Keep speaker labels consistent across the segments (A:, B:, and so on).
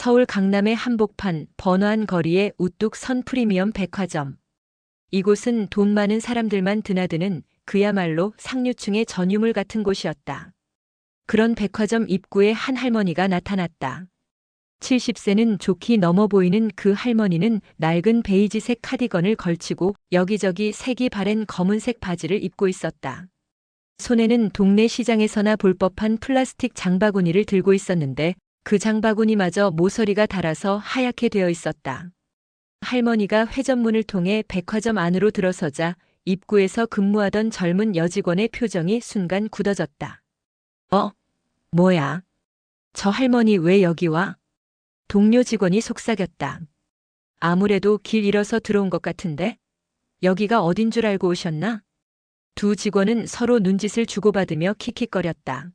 A: 서울 강남의 한복판 번화한 거리에 우뚝 선 프리미엄 백화점. 이곳은 돈 많은 사람들만 드나드는 그야말로 상류층의 전유물 같은 곳이었다. 그런 백화점 입구에 한 할머니가 나타났다. 70세는 좋게 넘어 보이는 그 할머니는 낡은 베이지색 카디건을 걸치고 여기저기 색이 바랜 검은색 바지를 입고 있었다. 손에는 동네 시장에서나 볼 법한 플라스틱 장바구니를 들고 있었는데 그 장바구니마저 모서리가 닳아서 하얗게 되어 있었다. 할머니가 회전문을 통해 백화점 안으로 들어서자 입구에서 근무하던 젊은 여직원의 표정이 순간 굳어졌다. 뭐야? 저 할머니 왜 여기 와? 동료 직원이 속삭였다. 아무래도 길 잃어서 들어온 것 같은데? 여기가 어딘 줄 알고 오셨나? 두 직원은 서로 눈짓을 주고받으며 킥킥거렸다.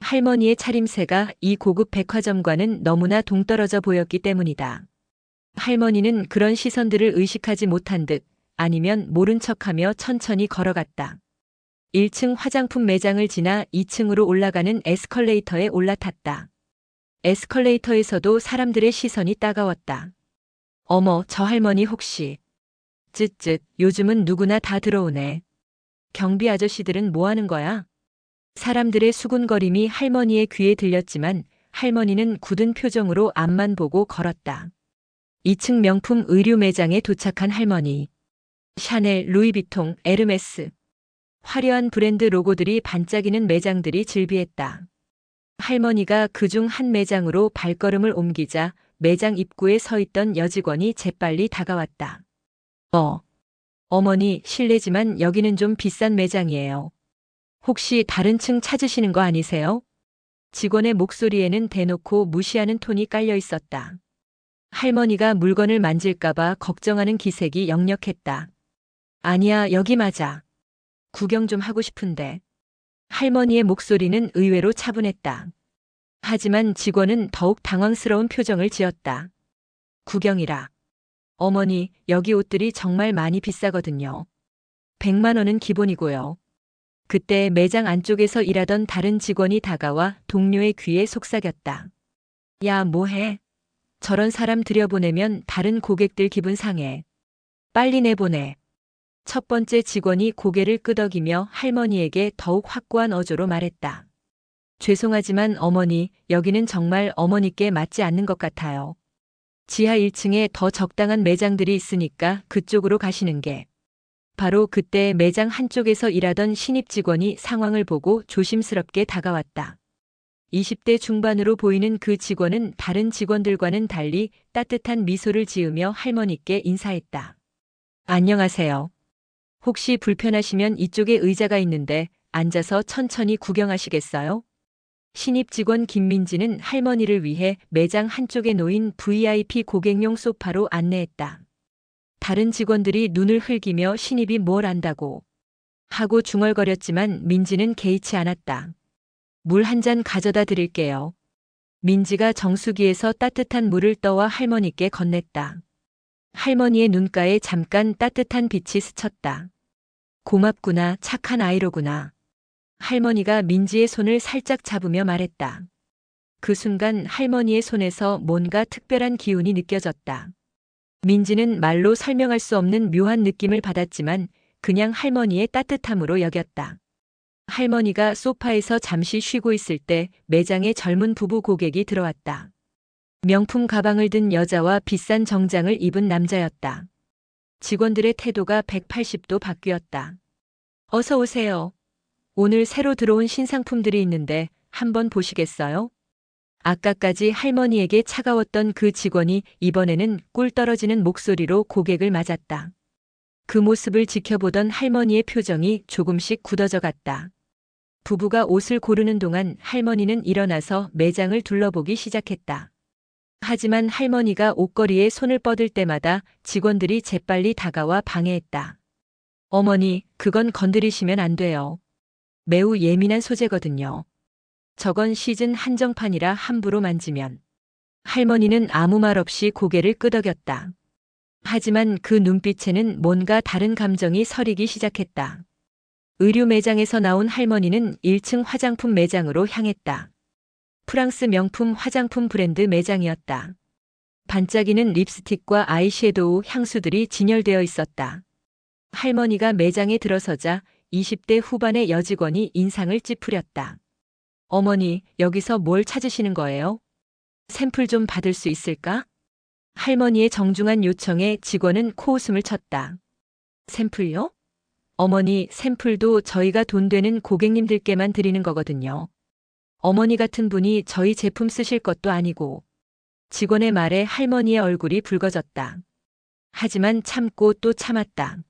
A: 할머니의 차림새가 이 고급 백화점과는 너무나 동떨어져 보였기 때문이다. 할머니는 그런 시선들을 의식하지 못한 듯 아니면 모른 척하며 천천히 걸어갔다. 1층 화장품 매장을 지나 2층으로 올라가는 에스컬레이터에 올라탔다. 에스컬레이터에서도 사람들의 시선이 따가웠다. 어머, 저 할머니 혹시. 쯧쯧, 요즘은 누구나 다 들어오네. 경비 아저씨들은 뭐 하는 거야? 사람들의 수군거림이 할머니의 귀에 들렸지만 할머니는 굳은 표정으로 앞만 보고 걸었다. 2층 명품 의류 매장에 도착한 할머니. 샤넬, 루이비통, 에르메스. 화려한 브랜드 로고들이 반짝이는 매장들이 즐비했다. 할머니가 그중 한 매장으로 발걸음을 옮기자 매장 입구에 서 있던 여직원이 재빨리 다가왔다. 어머니, 실례지만 여기는 좀 비싼 매장이에요. 혹시 다른 층 찾으시는 거 아니세요? 직원의 목소리에는 대놓고 무시하는 톤이 깔려 있었다. 할머니가 물건을 만질까봐 걱정하는 기색이 역력했다. 아니야, 여기 맞아. 구경 좀 하고 싶은데. 할머니의 목소리는 의외로 차분했다. 하지만 직원은 더욱 당황스러운 표정을 지었다. 구경이라. 어머니, 여기 옷들이 정말 많이 비싸거든요. 100만 원은 기본이고요. 그때 매장 안쪽에서 일하던 다른 직원이 다가와 동료의 귀에 속삭였다. 야, 뭐해? 저런 사람 들여보내면 다른 고객들 기분 상해. 빨리 내보내. 첫 번째 직원이 고개를 끄덕이며 할머니에게 더욱 확고한 어조로 말했다. 죄송하지만 어머니, 여기는 정말 어머니께 맞지 않는 것 같아요. 지하 1층에 더 적당한 매장들이 있으니까 그쪽으로 가시는 게. 바로 그때 매장 한쪽에서 일하던 신입 직원이 상황을 보고 조심스럽게 다가왔다. 20대 중반으로 보이는 그 직원은 다른 직원들과는 달리 따뜻한 미소를 지으며 할머니께 인사했다. 안녕하세요. 혹시 불편하시면 이쪽에 의자가 있는데 앉아서 천천히 구경하시겠어요? 신입 직원 김민지는 할머니를 위해 매장 한쪽에 놓인 VIP 고객용 소파로 안내했다. 다른 직원들이 눈을 흘기며 신입이 뭘 안다고 하고 중얼거렸지만 민지는 개의치 않았다. 물 한 잔 가져다 드릴게요. 민지가 정수기에서 따뜻한 물을 떠와 할머니께 건넸다. 할머니의 눈가에 잠깐 따뜻한 빛이 스쳤다. 고맙구나, 착한 아이로구나. 할머니가 민지의 손을 살짝 잡으며 말했다. 그 순간 할머니의 손에서 뭔가 특별한 기운이 느껴졌다. 민지는 말로 설명할 수 없는 묘한 느낌을 받았지만 그냥 할머니의 따뜻함으로 여겼다. 할머니가 소파에서 잠시 쉬고 있을 때 매장에 젊은 부부 고객이 들어왔다. 명품 가방을 든 여자와 비싼 정장을 입은 남자였다. 직원들의 태도가 180도 바뀌었다. 어서 오세요. 오늘 새로 들어온 신상품들이 있는데 한번 보시겠어요? 아까까지 할머니에게 차가웠던 그 직원이 이번에는 꿀 떨어지는 목소리로 고객을 맞았다. 그 모습을 지켜보던 할머니의 표정이 조금씩 굳어져 갔다. 부부가 옷을 고르는 동안 할머니는 일어나서 매장을 둘러보기 시작했다. 하지만 할머니가 옷걸이에 손을 뻗을 때마다 직원들이 재빨리 다가와 방해했다. 어머니, 그건 건드리시면 안 돼요. 매우 예민한 소재거든요. 저건 시즌 한정판이라 함부로 만지면. 할머니는 아무 말 없이 고개를 끄덕였다. 하지만 그 눈빛에는 뭔가 다른 감정이 서리기 시작했다. 의류 매장에서 나온 할머니는 1층 화장품 매장으로 향했다. 프랑스 명품 화장품 브랜드 매장이었다. 반짝이는 립스틱과 아이섀도우 향수들이 진열되어 있었다. 할머니가 매장에 들어서자 20대 후반의 여직원이 인상을 찌푸렸다. 어머니, 여기서 뭘 찾으시는 거예요? 샘플 좀 받을 수 있을까? 할머니의 정중한 요청에 직원은 코웃음을 쳤다. 샘플요? 어머니, 샘플도 저희가 돈 되는 고객님들께만 드리는 거거든요. 어머니 같은 분이 저희 제품 쓰실 것도 아니고. 직원의 말에 할머니의 얼굴이 붉어졌다. 하지만 참고 또 참았다.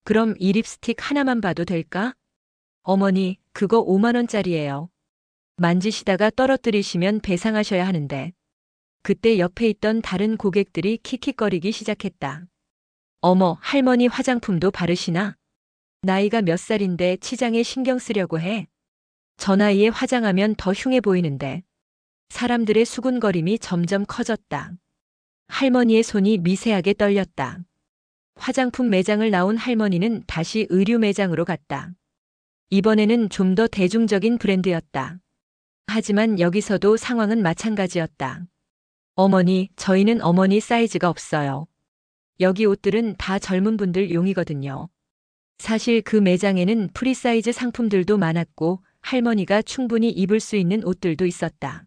A: 그럼 이 립스틱 하나만 봐도 될까? 어머니, 그거 5만 원짜리예요. 만지시다가 떨어뜨리시면 배상하셔야 하는데. 그때 옆에 있던 다른 고객들이 킥킥거리기 시작했다. 어머, 할머니 화장품도 바르시나? 나이가 몇 살인데 치장에 신경 쓰려고 해. 저 나이에 화장하면 더 흉해 보이는데. 사람들의 수군거림이 점점 커졌다. 할머니의 손이 미세하게 떨렸다. 화장품 매장을 나온 할머니는 다시 의류 매장으로 갔다. 이번에는 좀 더 대중적인 브랜드였다. 하지만 여기서도 상황은 마찬가지였다. 어머니, 저희는 어머니 사이즈가 없어요. 여기 옷들은 다 젊은 분들 용이거든요. 사실 그 매장에는 프리사이즈 상품들도 많았고 할머니가 충분히 입을 수 있는 옷들도 있었다.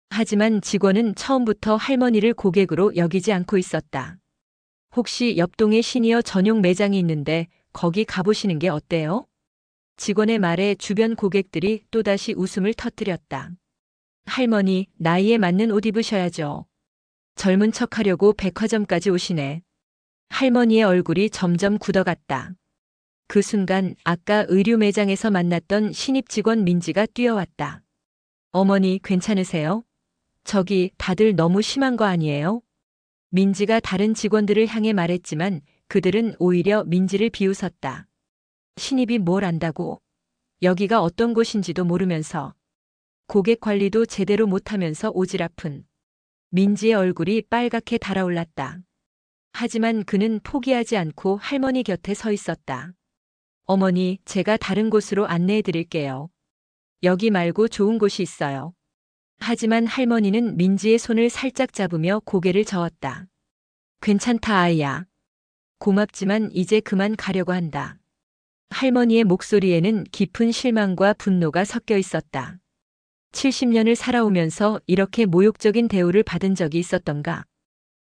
A: 하지만 직원은 처음부터 할머니를 고객으로 여기지 않고 있었다. 혹시 옆동에 시니어 전용 매장이 있는데 거기 가보시는 게 어때요? 직원의 말에 주변 고객들이 또다시 웃음을 터뜨렸다. 할머니, 나이에 맞는 옷 입으셔야죠. 젊은 척하려고 백화점까지 오시네. 할머니의 얼굴이 점점 굳어갔다. 그 순간 아까 의류 매장에서 만났던 신입 직원 민지가 뛰어왔다. 어머니, 괜찮으세요? 저기 다들 너무 심한 거 아니에요? 민지가 다른 직원들을 향해 말했지만 그들은 오히려 민지를 비웃었다. 신입이 뭘 안다고? 여기가 어떤 곳인지도 모르면서. 고객 관리도 제대로 못하면서 오지랖은. 민지의 얼굴이 빨갛게 달아올랐다. 하지만 그는 포기하지 않고 할머니 곁에 서 있었다. 어머니, 제가 다른 곳으로 안내해 드릴게요. 여기 말고 좋은 곳이 있어요. 하지만 할머니는 민지의 손을 살짝 잡으며 고개를 저었다. 괜찮다, 아이야. 고맙지만 이제 그만 가려고 한다. 할머니의 목소리에는 깊은 실망과 분노가 섞여 있었다. 70년을 살아오면서 이렇게 모욕적인 대우를 받은 적이 있었던가?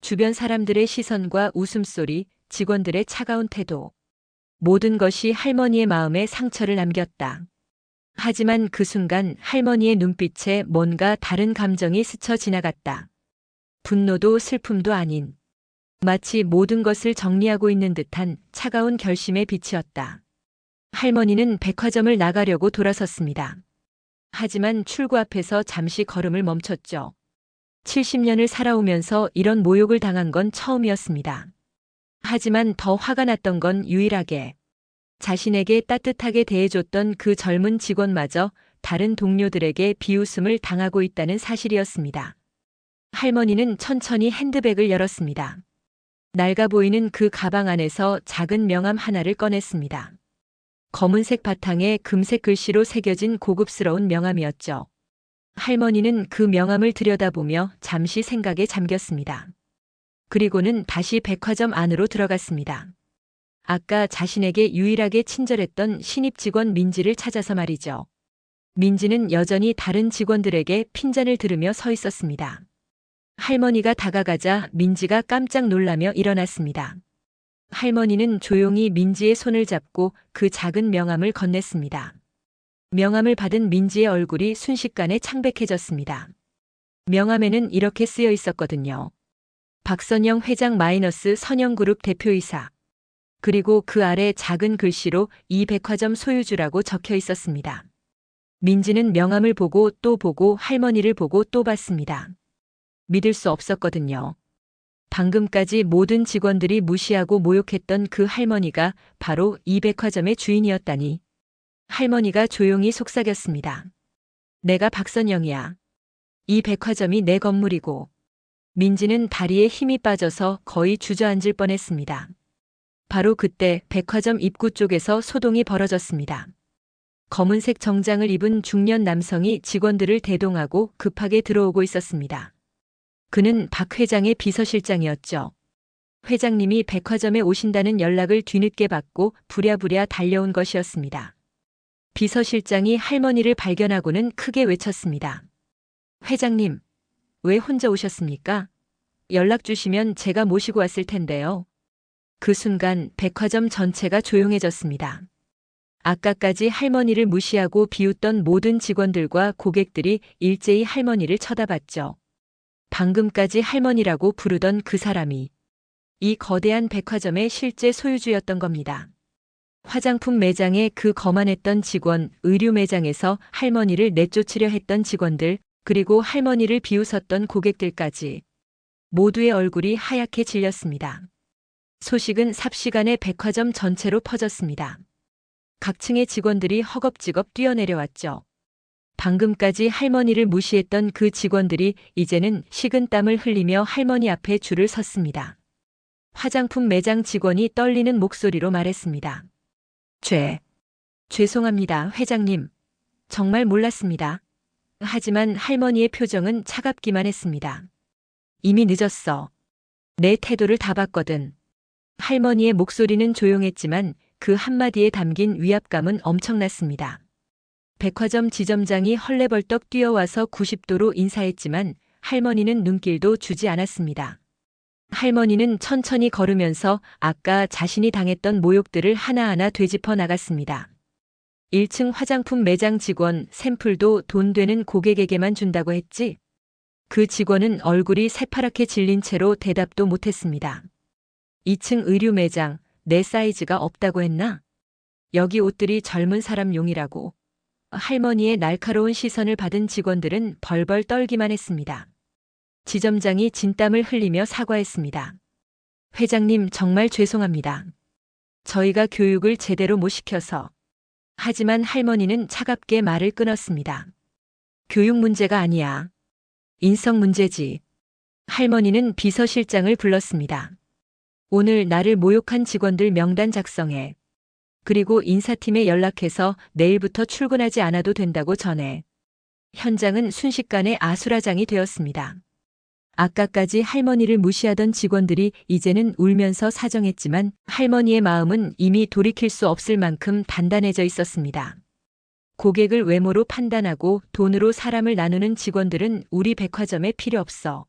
A: 주변 사람들의 시선과 웃음소리, 직원들의 차가운 태도. 모든 것이 할머니의 마음에 상처를 남겼다. 하지만 그 순간 할머니의 눈빛에 뭔가 다른 감정이 스쳐 지나갔다. 분노도 슬픔도 아닌. 마치 모든 것을 정리하고 있는 듯한 차가운 결심의 빛이었다. 할머니는 백화점을 나가려고 돌아섰습니다. 하지만 출구 앞에서 잠시 걸음을 멈췄죠. 70년을 살아오면서 이런 모욕을 당한 건 처음이었습니다. 하지만 더 화가 났던 건 유일하게 자신에게 따뜻하게 대해줬던 그 젊은 직원마저 다른 동료들에게 비웃음을 당하고 있다는 사실이었습니다. 할머니는 천천히 핸드백을 열었습니다. 낡아 보이는 그 가방 안에서 작은 명함 하나를 꺼냈습니다. 검은색 바탕에 금색 글씨로 새겨진 고급스러운 명함이었죠. 할머니는 그 명함을 들여다보며 잠시 생각에 잠겼습니다. 그리고는 다시 백화점 안으로 들어갔습니다. 아까 자신에게 유일하게 친절했던 신입 직원 민지를 찾아서 말이죠. 민지는 여전히 다른 직원들에게 핀잔을 들으며 서 있었습니다. 할머니가 다가가자 민지가 깜짝 놀라며 일어났습니다. 할머니는 조용히 민지의 손을 잡고 그 작은 명함을 건넸습니다. 명함을 받은 민지의 얼굴이 순식간에 창백해졌습니다. 명함에는 이렇게 쓰여 있었거든요. 박선영 회장 마이너스 선영그룹 대표이사. 그리고 그 아래 작은 글씨로 이 백화점 소유주라고 적혀 있었습니다. 민지는 명함을 보고 또 보고 할머니를 보고 또 봤습니다. 믿을 수 없었거든요. 방금까지 모든 직원들이 무시하고 모욕했던 그 할머니가 바로 이 백화점의 주인이었다니. 할머니가 조용히 속삭였습니다. 내가 박선영이야. 이 백화점이 내 건물이고. 민지는 다리에 힘이 빠져서 거의 주저앉을 뻔했습니다. 바로 그때 백화점 입구 쪽에서 소동이 벌어졌습니다. 검은색 정장을 입은 중년 남성이 직원들을 대동하고 급하게 들어오고 있었습니다. 그는 박 회장의 비서실장이었죠. 회장님이 백화점에 오신다는 연락을 뒤늦게 받고 부랴부랴 달려온 것이었습니다. 비서실장이 할머니를 발견하고는 크게 외쳤습니다. 회장님, 왜 혼자 오셨습니까? 연락 주시면 제가 모시고 왔을 텐데요. 그 순간 백화점 전체가 조용해졌습니다. 아까까지 할머니를 무시하고 비웃던 모든 직원들과 고객들이 일제히 할머니를 쳐다봤죠. 방금까지 할머니라고 부르던 그 사람이 이 거대한 백화점의 실제 소유주였던 겁니다. 화장품 매장에 그 거만했던 직원, 의류 매장에서 할머니를 내쫓으려 했던 직원들, 그리고 할머니를 비웃었던 고객들까지 모두의 얼굴이 하얗게 질렸습니다. 소식은 삽시간에 백화점 전체로 퍼졌습니다. 각 층의 직원들이 허겁지겁 뛰어내려왔죠. 방금까지 할머니를 무시했던 그 직원들이 이제는 식은땀을 흘리며 할머니 앞에 줄을 섰습니다. 화장품 매장 직원이 떨리는 목소리로 말했습니다. 죄송합니다, 회장님. 정말 몰랐습니다. 하지만 할머니의 표정은 차갑기만 했습니다. 이미 늦었어. 내 태도를 다 봤거든. 할머니의 목소리는 조용했지만 그 한마디에 담긴 위압감은 엄청났습니다. 백화점 지점장이 헐레벌떡 뛰어와서 90도로 인사했지만 할머니는 눈길도 주지 않았습니다. 할머니는 천천히 걸으면서 아까 자신이 당했던 모욕들을 하나하나 되짚어 나갔습니다. 1층 화장품 매장 직원 샘플도 돈 되는 고객에게만 준다고 했지? 그 직원은 얼굴이 새파랗게 질린 채로 대답도 못했습니다. 2층 의류 매장, 내 사이즈가 없다고 했나? 여기 옷들이 젊은 사람 용이라고. 할머니의 날카로운 시선을 받은 직원들은 벌벌 떨기만 했습니다. 지점장이 진땀을 흘리며 사과했습니다. 회장님, 정말 죄송합니다. 저희가 교육을 제대로 못 시켜서. 하지만 할머니는 차갑게 말을 끊었습니다. 교육 문제가 아니야. 인성 문제지. 할머니는 비서실장을 불렀습니다. 오늘 나를 모욕한 직원들 명단 작성해. 그리고 인사팀에 연락해서 내일부터 출근하지 않아도 된다고 전해. 현장은 순식간에 아수라장이 되었습니다. 아까까지 할머니를 무시하던 직원들이 이제는 울면서 사정했지만 할머니의 마음은 이미 돌이킬 수 없을 만큼 단단해져 있었습니다. 고객을 외모로 판단하고 돈으로 사람을 나누는 직원들은 우리 백화점에 필요 없어.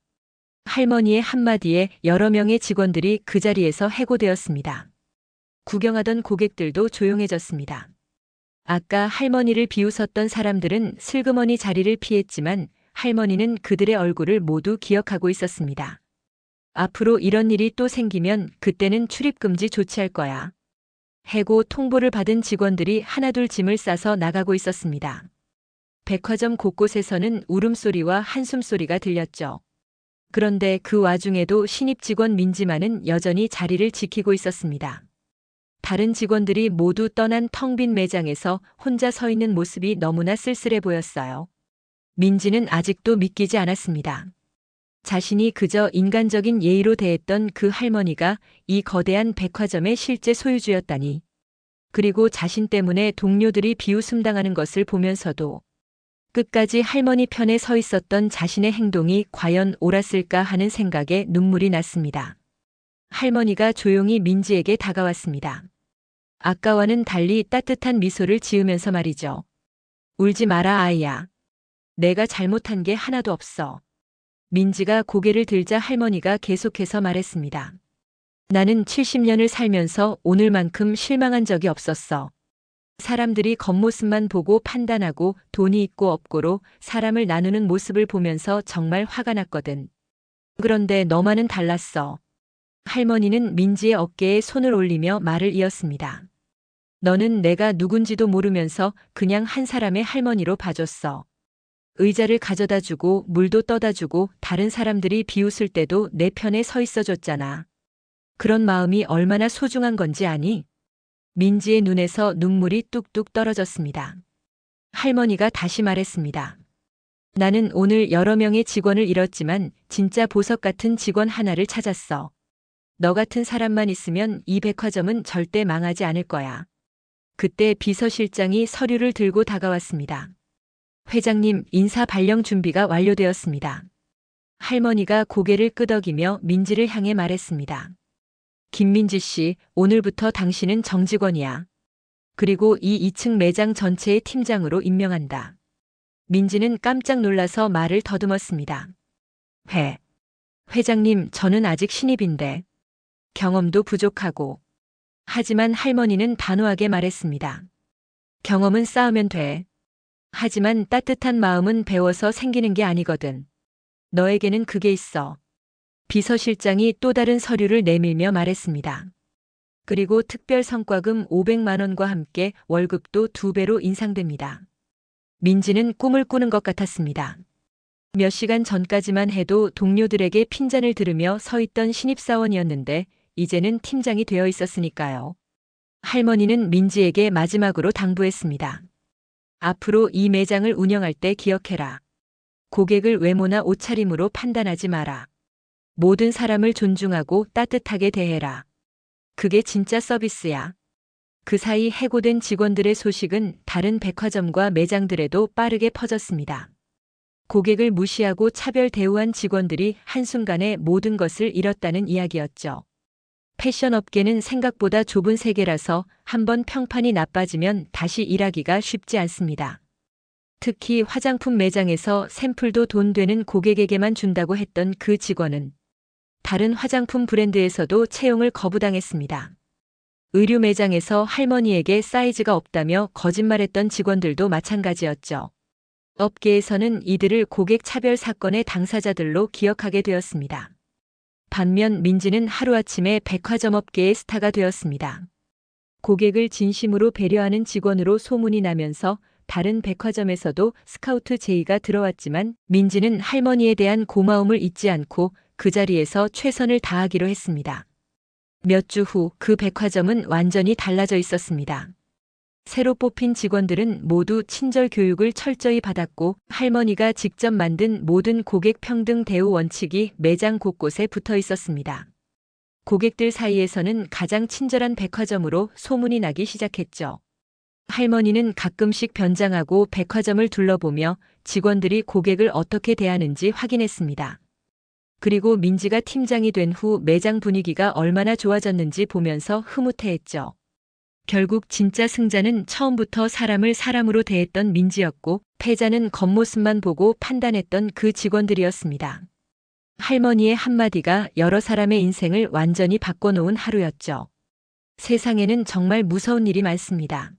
A: 할머니의 한마디에 여러 명의 직원들이 그 자리에서 해고되었습니다. 구경하던 고객들도 조용해졌습니다. 아까 할머니를 비웃었던 사람들은 슬그머니 자리를 피했지만 할머니는 그들의 얼굴을 모두 기억하고 있었습니다. 앞으로 이런 일이 또 생기면 그때는 출입금지 조치할 거야. 해고 통보를 받은 직원들이 하나둘 짐을 싸서 나가고 있었습니다. 백화점 곳곳에서는 울음소리와 한숨소리가 들렸죠. 그런데 그 와중에도 신입 직원 민지만은 여전히 자리를 지키고 있었습니다. 다른 직원들이 모두 떠난 텅 빈 매장에서 혼자 서 있는 모습이 너무나 쓸쓸해 보였어요. 민지는 아직도 믿기지 않았습니다. 자신이 그저 인간적인 예의로 대했던 그 할머니가 이 거대한 백화점의 실제 소유주였다니. 그리고 자신 때문에 동료들이 비웃음당하는 것을 보면서도 끝까지 할머니 편에 서 있었던 자신의 행동이 과연 옳았을까 하는 생각에 눈물이 났습니다. 할머니가 조용히 민지에게 다가왔습니다. 아까와는 달리 따뜻한 미소를 지으면서 말이죠. 울지 마라, 아이야. 내가 잘못한 게 하나도 없어. 민지가 고개를 들자 할머니가 계속해서 말했습니다. 나는 70년을 살면서 오늘만큼 실망한 적이 없었어. 사람들이 겉모습만 보고 판단하고 돈이 있고 없고로 사람을 나누는 모습을 보면서 정말 화가 났거든. 그런데 너만은 달랐어. 할머니는 민지의 어깨에 손을 올리며 말을 이었습니다. 너는 내가 누군지도 모르면서 그냥 한 사람의 할머니로 봐줬어. 의자를 가져다 주고 물도 떠다 주고 다른 사람들이 비웃을 때도 내 편에 서 있어 줬잖아. 그런 마음이 얼마나 소중한 건지 아니? 민지의 눈에서 눈물이 뚝뚝 떨어졌습니다. 할머니가 다시 말했습니다. 나는 오늘 여러 명의 직원을 잃었지만 진짜 보석 같은 직원 하나를 찾았어. 너 같은 사람만 있으면 이 백화점은 절대 망하지 않을 거야. 그때 비서실장이 서류를 들고 다가왔습니다. 회장님, 인사 발령 준비가 완료되었습니다. 할머니가 고개를 끄덕이며 민지를 향해 말했습니다. 김민지 씨, 오늘부터 당신은 정직원이야. 그리고 이 2층 매장 전체의 팀장으로 임명한다. 민지는 깜짝 놀라서 말을 더듬었습니다. 회장님, 저는 아직 신입인데. 경험도 부족하고. 하지만 할머니는 단호하게 말했습니다. 경험은 쌓으면 돼. 하지만 따뜻한 마음은 배워서 생기는 게 아니거든. 너에게는 그게 있어. 비서실장이 또 다른 서류를 내밀며 말했습니다. 그리고 특별 성과금 500만 원과 함께 월급도 2배로 인상됩니다. 민지는 꿈을 꾸는 것 같았습니다. 몇 시간 전까지만 해도 동료들에게 핀잔을 들으며 서 있던 신입사원이었는데 이제는 팀장이 되어 있었으니까요. 할머니는 민지에게 마지막으로 당부했습니다. 앞으로 이 매장을 운영할 때 기억해라. 고객을 외모나 옷차림으로 판단하지 마라. 모든 사람을 존중하고 따뜻하게 대해라. 그게 진짜 서비스야. 그 사이 해고된 직원들의 소식은 다른 백화점과 매장들에도 빠르게 퍼졌습니다. 고객을 무시하고 차별 대우한 직원들이 한순간에 모든 것을 잃었다는 이야기였죠. 패션 업계는 생각보다 좁은 세계라서 한번 평판이 나빠지면 다시 일하기가 쉽지 않습니다. 특히 화장품 매장에서 샘플도 돈 되는 고객에게만 준다고 했던 그 직원은 다른 화장품 브랜드에서도 채용을 거부당했습니다. 의류 매장에서 할머니에게 사이즈가 없다며 거짓말했던 직원들도 마찬가지였죠. 업계에서는 이들을 고객 차별 사건의 당사자들로 기억하게 되었습니다. 반면 민지는 하루아침에 백화점 업계의 스타가 되었습니다. 고객을 진심으로 배려하는 직원으로 소문이 나면서 다른 백화점에서도 스카우트 제의가 들어왔지만 민지는 할머니에 대한 고마움을 잊지 않고 그 자리에서 최선을 다하기로 했습니다. 몇 주 후 그 백화점은 완전히 달라져 있었습니다. 새로 뽑힌 직원들은 모두 친절 교육을 철저히 받았고 할머니가 직접 만든 모든 고객 평등 대우 원칙이 매장 곳곳에 붙어 있었습니다. 고객들 사이에서는 가장 친절한 백화점으로 소문이 나기 시작했죠. 할머니는 가끔씩 변장하고 백화점을 둘러보며 직원들이 고객을 어떻게 대하는지 확인했습니다. 그리고 민지가 팀장이 된 후 매장 분위기가 얼마나 좋아졌는지 보면서 흐뭇해했죠. 결국 진짜 승자는 처음부터 사람을 사람으로 대했던 민지였고 패자는 겉모습만 보고 판단했던 그 직원들이었습니다. 할머니의 한마디가 여러 사람의 인생을 완전히 바꿔놓은 하루였죠. 세상에는 정말 무서운 일이 많습니다.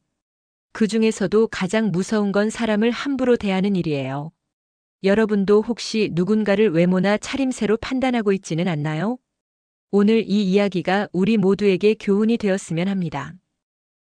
A: 그 중에서도 가장 무서운 건 사람을 함부로 대하는 일이에요. 여러분도 혹시 누군가를 외모나 차림새로 판단하고 있지는 않나요? 오늘 이 이야기가 우리 모두에게 교훈이 되었으면 합니다.